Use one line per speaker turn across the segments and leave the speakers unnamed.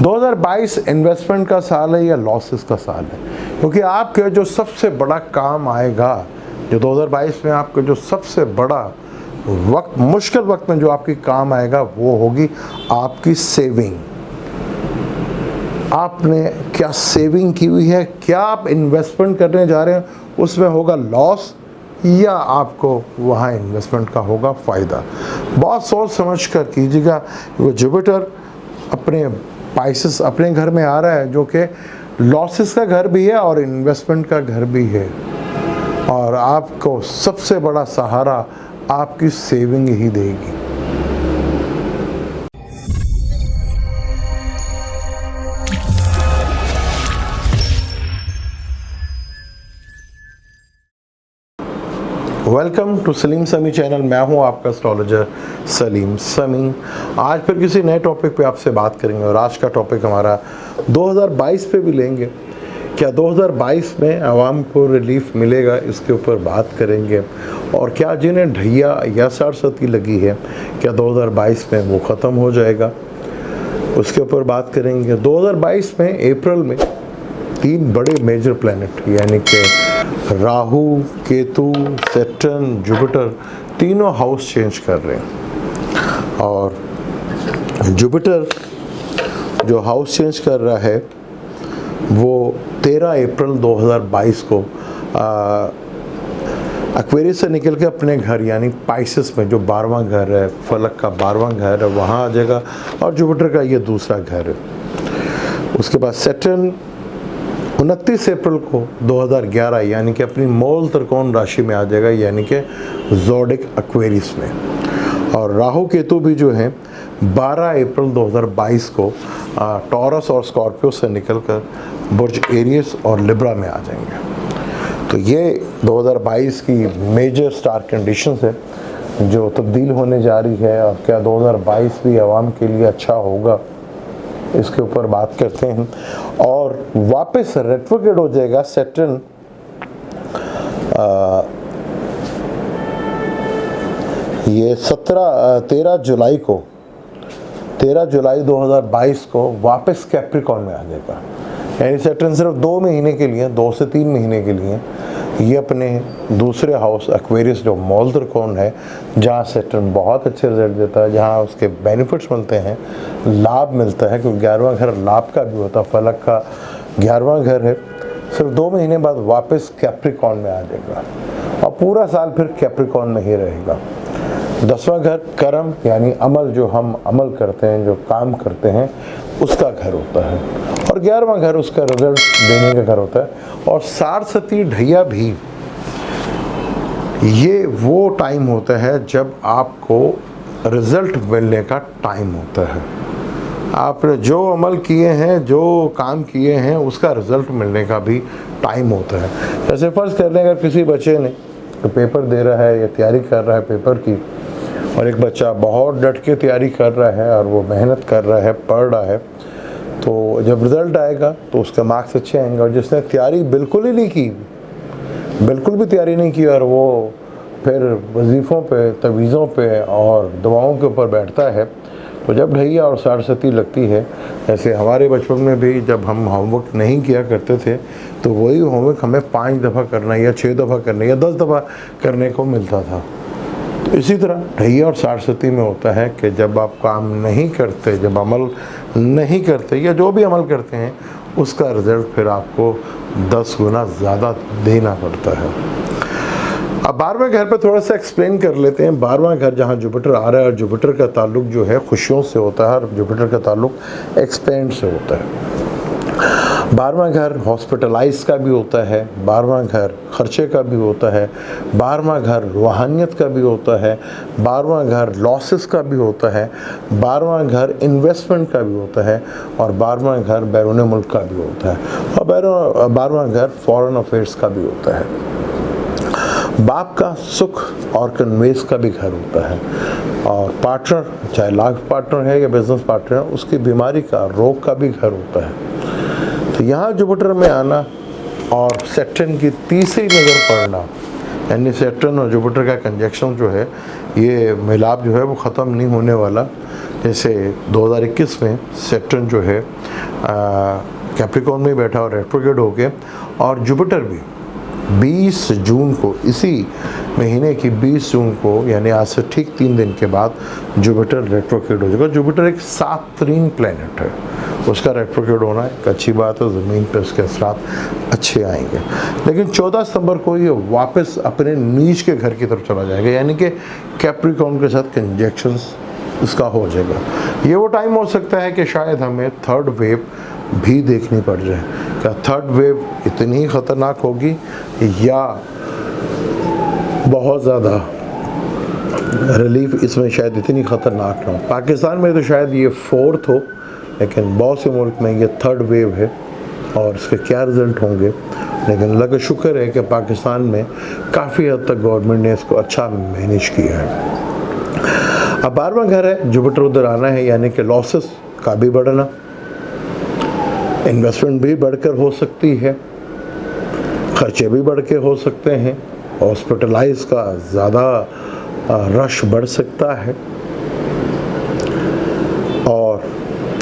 2022 investment का साल है या लॉसेस का साल है, क्योंकि आपके जो सबसे बड़ा काम आएगा, जो 2022 में आपके जो सबसे बड़ा वक्त, मुश्किल वक्त में जो आपकी काम आएगा वो होगी आपकी सेविंग। आपने क्या सेविंग की हुई है, क्या आप इन्वेस्टमेंट करने जा रहे हैं, उसमें होगा लॉस या आपको वहाँ इन्वेस्टमेंट का होगा फ़ायदा। बहुत सोच समझ कर कीजिएगा। वो जुपिटर अपने पाइसेस अपने घर में आ रहा है, जो कि लॉसेस का घर भी है और इन्वेस्टमेंट का घर भी है, और आपको सबसे बड़ा सहारा आपकी सेविंग ही देगी। वेलकम टू सलीम समी चैनल। मैं हूं आपका एस्ट्रोलॉजर सलीम समी। आज फिर किसी नए टॉपिक पे आपसे बात करेंगे, और आज का टॉपिक हमारा 2022 पे भी लेंगे। क्या 2022 में आवाम को रिलीफ मिलेगा, इसके ऊपर बात करेंगे। और क्या जिन्हें ढैया या सरस्वती लगी है, क्या 2022 में वो ख़त्म हो जाएगा, उसके ऊपर बात करेंगे। 2022 में अप्रैल में 3 बड़े मेजर प्लैनेट यानी कि राहु, केतु, सैटर्न, जुपिटर तीनों हाउस चेंज कर रहे हैं। और जुपिटर जो हाउस चेंज कर रहा है वो 13 अप्रैल 2022 को एक्वेरियस से निकल के अपने घर यानी पाइसेस में, जो 12वां घर है, फलक का 12वां घर है, वहाँ आ जाएगा। और जुपिटर का ये दूसरा घर है। उसके बाद सैटर्न 29 अप्रैल को 2011 यानी कि अपनी मूल त्रिकोण राशि में आ जाएगा, यानी कि ज़ोडिक एक्वेरियस में। और राहु केतु भी जो है 12 अप्रैल 2022 को टॉरस और स्कॉर्पियो से निकलकर बुर्ज एरियस और लिब्रा में आ जाएंगे। तो ये 2022 की मेजर स्टार कंडीशंस है जो तब्दील होने जा रही है। और क्या 2022 भी आवाम के लिए अच्छा होगा, इसके ऊपर बात करते हैं। और वापस रेट्रोग्रेड हो जाएगा सैटर्न 13 जुलाई को, 13 जुलाई 2022 को वापस कैप्रिकॉर्न में आ जाएगा। यानी सैटर्न सिर्फ 2 महीने के लिए, 2 से 3 महीने के लिए ये अपने दूसरे हाउस एक्वेरियस जो मूल त्रिकोण है, जहाँ सैटर्न बहुत अच्छे रिजल्ट देता है, जहाँ उसके बेनिफिट्स मिलते हैं, लाभ मिलता है, क्योंकि 11वां घर लाभ का भी होता है, फलक का 11वां घर है। सिर्फ 2 महीने बाद वापस कैप्रिकॉर्न में आ जाएगा और पूरा साल फिर कैप्रिकॉर्न में ही रहेगा। 10वां घर कर्म यानी अमल, जो हम अमल करते हैं, जो काम करते हैं, उसका घर होता है। और 11वां घर उसका रिजल्ट देने का घर होता है। और सरस्वती ढैया भी ये वो टाइम होता है जब आपको रिजल्ट मिलने का टाइम होता है। आपने जो अमल किए हैं, जो काम किए हैं, उसका रिजल्ट मिलने का भी टाइम होता है। जैसे फर्ज कर लें, अगर किसी बच्चे ने पेपर दे रहा है या तैयारी कर रहा है पेपर की, और एक बच्चा बहुत डट के तैयारी कर रहा है और वो मेहनत कर रहा है, पढ़ रहा है, तो जब रिज़ल्ट आएगा तो उसके मार्क्स अच्छे आएंगे। और जिसने तैयारी बिल्कुल ही नहीं की, बिल्कुल भी तैयारी नहीं की, और वो फिर वजीफ़ों पे, तवीज़ों पे और दवाओं के ऊपर बैठता है, तो जब ढैया और सरस्वती लगती है, जैसे हमारे बचपन में भी जब हम होमवर्क नहीं किया करते थे, तो वही होमवर्क हमें 5 दफ़ा करना या 6 दफ़ा करने या 10 दफ़ा करने को मिलता था। तो इसी तरह ढैया और सरस्वती में होता है कि जब आप काम नहीं करते, जब अमल नहीं करते, या जो भी अमल करते हैं, उसका रिजल्ट फिर आपको 10 गुना ज़्यादा देना पड़ता है। अब 12वें घर पे थोड़ा सा एक्सप्लेन कर लेते हैं। 12वां घर जहाँ जुपिटर आ रहा है, और जुपिटर का ताल्लुक जो है खुशियों से होता है, और जुपिटर का ताल्लुक एक्सपेंड से होता है। 12वां घर हॉस्पिटलाइज का भी होता है, 12वां घर खर्चे का भी होता है, 12वां घर रूहानियत का भी होता है, 12वां घर लॉसेस का भी होता है, 12वां घर इन्वेस्टमेंट का भी होता है, और 12वां घर बैरून मुल्क का भी होता है, और 12वां घर फॉरेन अफेयर्स का भी होता है। बाप का सुख और कन्वेस का भी घर होता है, और पार्टनर, चाहे लाइफ पार्टनर है या बिजनेस पार्टनर है, उसकी बीमारी का, रोग का भी घर होता है। तो यहाँ जुपिटर में आना और सैटर्न की तीसरी नज़र पड़ना, यानी सैटर्न और जुपिटर का कंजक्शन जो है, ये मिलाप जो है वो ख़त्म नहीं होने वाला। जैसे 2021 में सैटर्न जो है कैप्रिकॉर्न में बैठा और रेट्रोग्रेड हो गया, और जुपिटर भी 20 जून को, इसी महीने की 20 जून को, यानी आज से ठीक 3 दिन के बाद जुपिटर रेट्रोग्रेड हो जाएगा। जुपिटर एक सातरीन प्लैनेट है, उसका रेट्रोग्रेड होना एक अच्छी बात है, ज़मीन पर उसके असरात अच्छे आएंगे। लेकिन 14 सितंबर को ये वापस अपने नीच के घर की तरफ चला जाएगा, यानी कि कैप्रिकॉर्न के साथ कंजक्शंस इसका हो जाएगा। ये वो टाइम हो सकता है कि शायद हमें थर्ड वेव भी देखनी पड़ जाए। क्या थर्ड वेव इतनी ख़तरनाक होगी या बहुत ज़्यादा रिलीफ इसमें शायद इतनी ख़तरनाक ना हो। पाकिस्तान में तो शायद ये फोर्थ हो, लेकिन बहुत से मुल्क में ये थर्ड वेव है और इसके क्या रिज़ल्ट होंगे। लेकिन अल्लाह का शुक्र है कि पाकिस्तान में काफ़ी हद तक गवर्नमेंट ने इसको अच्छा मैनेज किया है। अब 12वां घर है, जुपिटर उधर आना है, यानी कि लॉसेस का भी बढ़ना, इन्वेस्टमेंट भी बढ़कर हो सकती है, खर्चे भी बढ़ के हो सकते हैं, हॉस्पिटलाइज का ज़्यादा रश बढ़ सकता है, और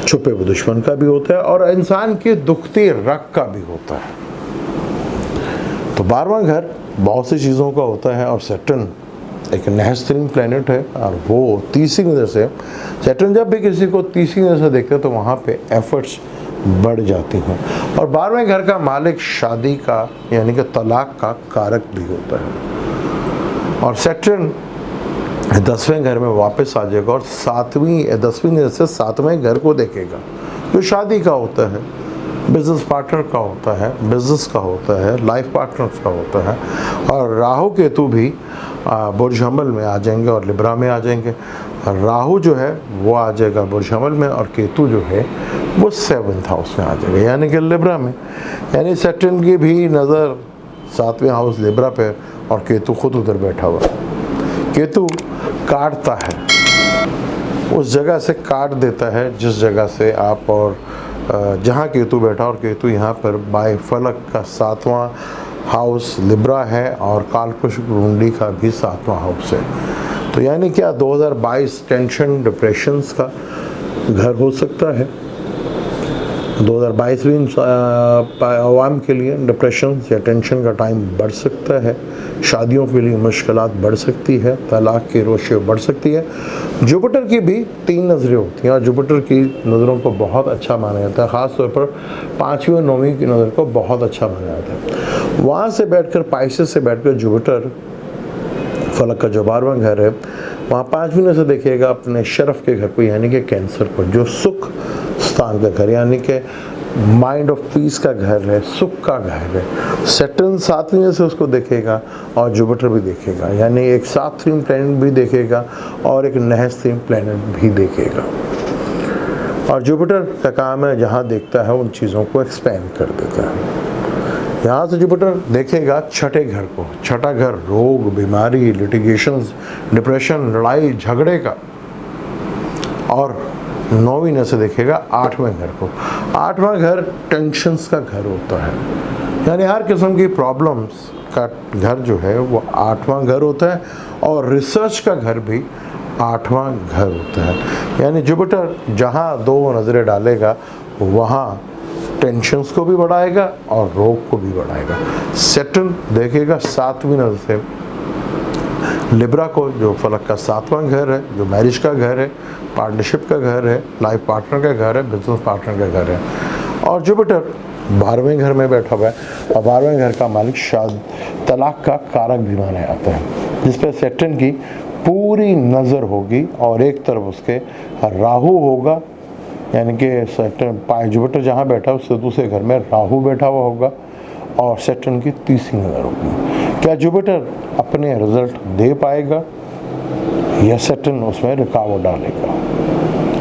छुपे हुए दुश्मन का भी होता है, और इंसान की दुखती रग का भी होता है। तो 12वां घर बहुत सी चीज़ों का होता है, और सैटर्न एक नहस्तरीन प्लैनेट है, और वो तीसरी नज़र से, सैटर्न जब भी किसी को तीसरी नज़र से देखते हैं तो वहाँ पे एफर्ट्स बढ़ जाती हैं। और 12वें घर का मालिक शादी का, यानी कि तलाक का कारक भी होता है। और सैटर्न 10वें घर में वापस आ जाएगा और 10वीं नज़र से 7वें घर को देखेगा, जो शादी का होता है, बिजनेस पार्टनर का होता है, बिजनेस का होता है, लाइफ पार्टनर्स का होता है। और राहु केतु भी बुर्ज हमल में आ जाएंगे और लिब्रा में आ जाएंगे। राहु जो है वो आ जाएगा बुर्ज हमल में, और केतु जो है वो 7th हाउस में आ जाएगा, यानी कि लिब्रा में। यानी सैटर्न की भी नज़र 7वें हाउस लिब्रा पे, और केतु खुद उधर बैठा हुआ। केतु काटता है, उस जगह से काट देता है जिस जगह से आप, और जहाँ केतु बैठा, और केतु यहाँ पर बाय फलक का 7वां हाउस लिब्रा है, और कालपुरुष कुंडली का भी 7वां हाउस है। तो यानी क्या 2022 टेंशन डिप्रेशंस का घर हो सकता है। 2022 भी आवाम के लिए डिप्रेशन या टेंशन का टाइम बढ़ सकता है, शादियों के लिए मुश्किलात बढ़ सकती है, तलाक की रोशे बढ़ सकती है। जुपिटर की भी 3 नज़रें होती हैं, और जुपिटर की नज़रों को बहुत अच्छा माना जाता है, ख़ास तौर पर 5वीं और 9वीं की नज़र को बहुत अच्छा माना जाता है। वहाँ से बैठकर, पाइसेस से बैठकर जुपिटर फलक का जो 12वां घर है, वहाँ 5वीं नज़र देखिएगा अपने शरफ के घर को, यानी कि कैंसर को, जो सुख स्थान का घर, यानी कि माइंड ऑफ पीस का घर है, सुख का घर है। सैटर्न 7वीं से उसको देखेगा और जुपिटर भी देखेगा, यानी एक 7th प्लैनेट भी देखेगा और एक नहस्तीन प्लैनेट भी देखेगा। और जुपिटर का काम है, जहाँ देखता है उन चीज़ों को एक्सपेंड कर देता है। यहाँ से जुपिटर देखेगा छठे घर को, छठा घर रोग, बीमारी, लिटिगेशंस, डिप्रेशन, लड़ाई झगड़े का, और 9वीं नज़र से देखेगा 8वें घर को। 8वां घर टेंशन्स का घर होता है, यानी हर किस्म की प्रॉब्लम्स का घर जो है वो 8वां घर होता है, और रिसर्च का घर भी 8वां घर होता है। यानी जुपिटर जहाँ 2 नज़रें डालेगा वहाँ टेंशन्स को भी बढ़ाएगा और रोग को भी बढ़ाएगा। सैटर्न देखेगा 7वीं नज़र से लिब्रा को, जो फलक का 7वां घर है, जो मैरिज का घर है, पार्टनरशिप का घर है, लाइफ पार्टनर का घर है, बिजनेस पार्टनर का घर है। और जुपिटर 12वें घर में बैठा हुआ है, और 12वें घर का मालिक तलाक का कारक भी माना जाता है, जिस पर सैटर्न की पूरी नज़र होगी, और एक तरफ उसके राहु होगा, यानी कि सैटर्न जुपिटर जहाँ बैठा है उससे दूसरे घर में राहु बैठा हुआ होगा, और सैटर्न की तीसरी नज़र होगी। क्या जुपिटर अपने रिजल्ट दे पाएगा या सैटर्न उसमें रुकावट डालेगा?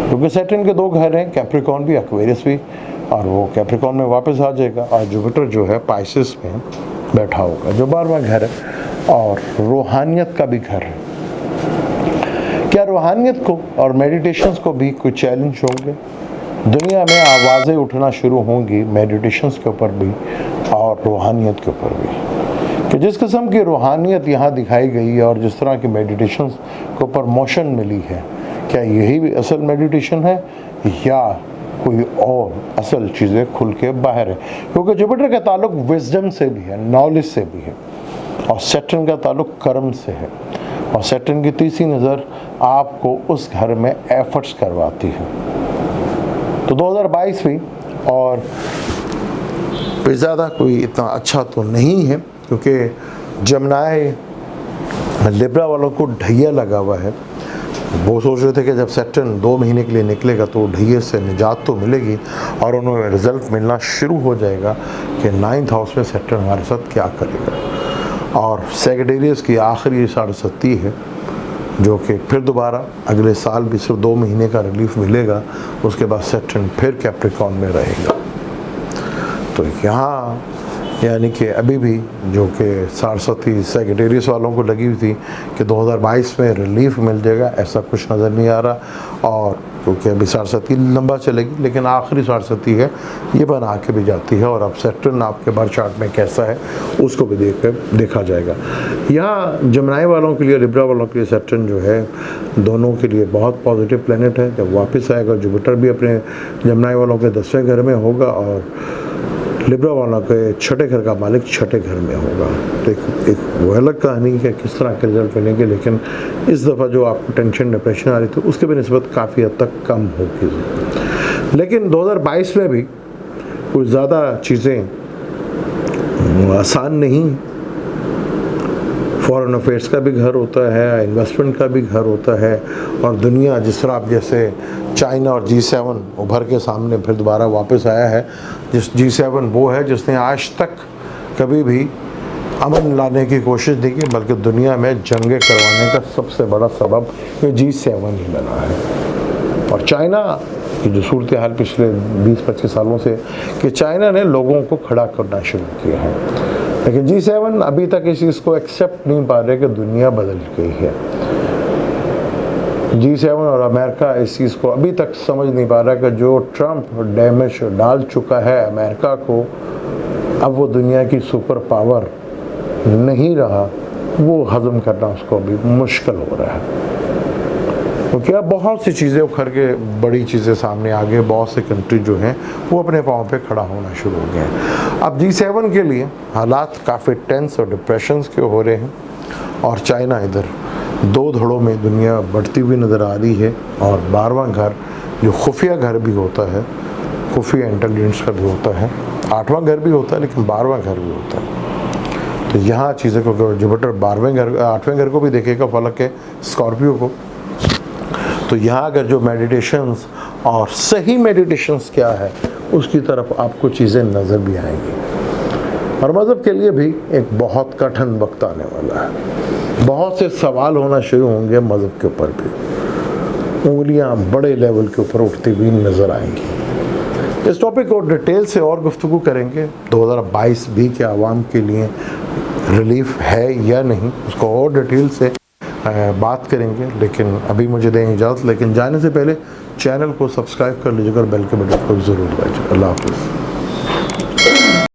क्योंकि सैटर्न के 2 घर हैं, कैप्रिकॉर्न भी, एक्वेरियस भी, और वो कैप्रिकॉर्न में वापस आ जाएगा, और जुपिटर जो है पाइसेस में बैठा होगा, जो 12वां घर है, और रूहानियत का भी घर है। क्या रूहानियत को और मेडिटेशंस को भी कुछ चैलेंज होंगे? दुनिया में आवाज़ें उठना शुरू होंगी मेडिटेशंस के ऊपर भी और रूहानियत के ऊपर भी, कि जिस किस्म की रूहानियत यहाँ दिखाई गई है और जिस तरह की मेडिटेशंस के ऊपर मोशन मिली है, क्या यही भी असल मेडिटेशन है या कोई और असल चीज़ें खुल के बाहर है? क्योंकि जुपिटर का ताल्लुक विजडम से भी है, नॉलेज से भी है, और सैटर्न का ताल्लुक कर्म से है, और सैटर्न की तीसरी नज़र आपको उस घर में एफर्ट्स करवाती है। तो 2022 भी और ज़्यादा कोई इतना अच्छा तो नहीं है, क्योंकि जमनाए लिब्रा वालों को ढैया लगा हुआ है। वो सोच रहे थे कि जब सैटर्न 2 महीने के लिए निकलेगा तो ढैये से निजात तो मिलेगी, और उन्हें रिजल्ट मिलना शुरू हो जाएगा कि 9th हाउस में सैटर्न हमारे साथ क्या करेगा। और सैजिटेरियस की आखिरी 37 है, जो कि फिर दोबारा अगले साल भी सिर्फ 2 महीने का रिलीफ मिलेगा, उसके बाद सैटर्न फिर कैप्रिकॉर्न में रहेगा। तो यहाँ यानी कि अभी भी जो कि 67 सैजिटेरियस वालों को लगी हुई थी कि 2022 में रिलीफ मिल जाएगा, ऐसा कुछ नज़र नहीं आ रहा। और क्योंकि अभी 67 लंबा चलेगी, लेकिन आखिरी 67 है, ये बना के भी जाती है। और अब सैटर्न आपके बर्थ चार्ट में कैसा है उसको भी देखा जाएगा। यहाँ जमनाई वालों के लिए, लिब्रा वालों के लिए सैटर्न जो है दोनों के लिए बहुत पॉजिटिव प्लेनेट है। जब वापस आएगा जुपिटर भी अपने जमनाई वालों के 10वें घर में होगा, और लिब्रा वालों के छठे घर का मालिक छठे घर में होगा। तो एक वो अलग कहानी है किस तरह के रिजल्ट मिलेंगे, लेकिन इस दफ़ा जो आपको टेंशन डिप्रेशन आ रही थी उसके भी निस्बत काफ़ी हद तक कम होगी। लेकिन 2022 में भी कुछ ज़्यादा चीज़ें आसान नहीं। फॉरेन अफेयर्स का भी घर होता है, इन्वेस्टमेंट का भी घर होता है, और दुनिया जिस तरह आप जैसे चाइना और G7 उभर के सामने फिर दोबारा वापस आया है। जिस G7 वो है जिसने आज तक कभी भी अमन लाने की कोशिश नहीं की, बल्कि दुनिया में जंगें करवाने का सबसे बड़ा सबब ये G7 ही बना है। और चाइना की जो सूरत हाल पिछले 20-25 सालों से कि चाइना ने लोगों को खड़ा करना शुरू किया है, लेकिन G7 अभी तक इस चीज़ को एक्सेप्ट नहीं पा रहे कि दुनिया बदल गई है। G7 और अमेरिका इस चीज़ को अभी तक समझ नहीं पा रहा कि जो ट्रंप डैमेज डाल चुका है अमेरिका को, अब वो दुनिया की सुपर पावर नहीं रहा, वो हज़म करना उसको अभी मुश्किल हो रहा है। क्योंकि अब बहुत सी चीज़ें उखड़ के बड़ी चीज़ें सामने आ गई, बहुत से कंट्री जो हैं वो अपने पाँव पे खड़ा होना शुरू हो गए हैं। अब G7 के लिए हालात काफ़ी टेंस और डिप्रेशंस के हो रहे हैं, और चाइना इधर 2 धड़ों में दुनिया बढ़ती हुई नज़र आ रही है। और 12वां घर जो खुफिया घर भी होता है, खुफिया इंटेलिजेंस का भी होता है, 8वां घर भी होता है, लेकिन 12वां घर भी होता है। तो यहाँ चीज़ें को जुपिटर 8वें घर को भी देखेगा, फलक के स्कॉर्पियो को। तो यहाँ अगर जो मेडिटेशंस और सही मेडिटेशंस क्या है उसकी तरफ आपको चीज़ें नज़र भी आएंगी। और मज़हब के लिए भी एक बहुत कठिन वक्त आने वाला है। बहुत से सवाल होना शुरू होंगे मज़हब के ऊपर भी, उंगलियां बड़े लेवल के ऊपर उठती हुई नज़र आएंगी। इस टॉपिक को डिटेल से और गुफ्तगू करेंगे। 2022 भी क्या आवाम के लिए रिलीफ है या नहीं, उसको और डिटेल से बात करेंगे। लेकिन अभी मुझे दें इजाज़त, लेकिन जाने से पहले चैनल को सब्सक्राइब कर लीजिएगा और बेल के बटन को ज़रूर दबाइएगा। अल्लाह हाफ़िज़।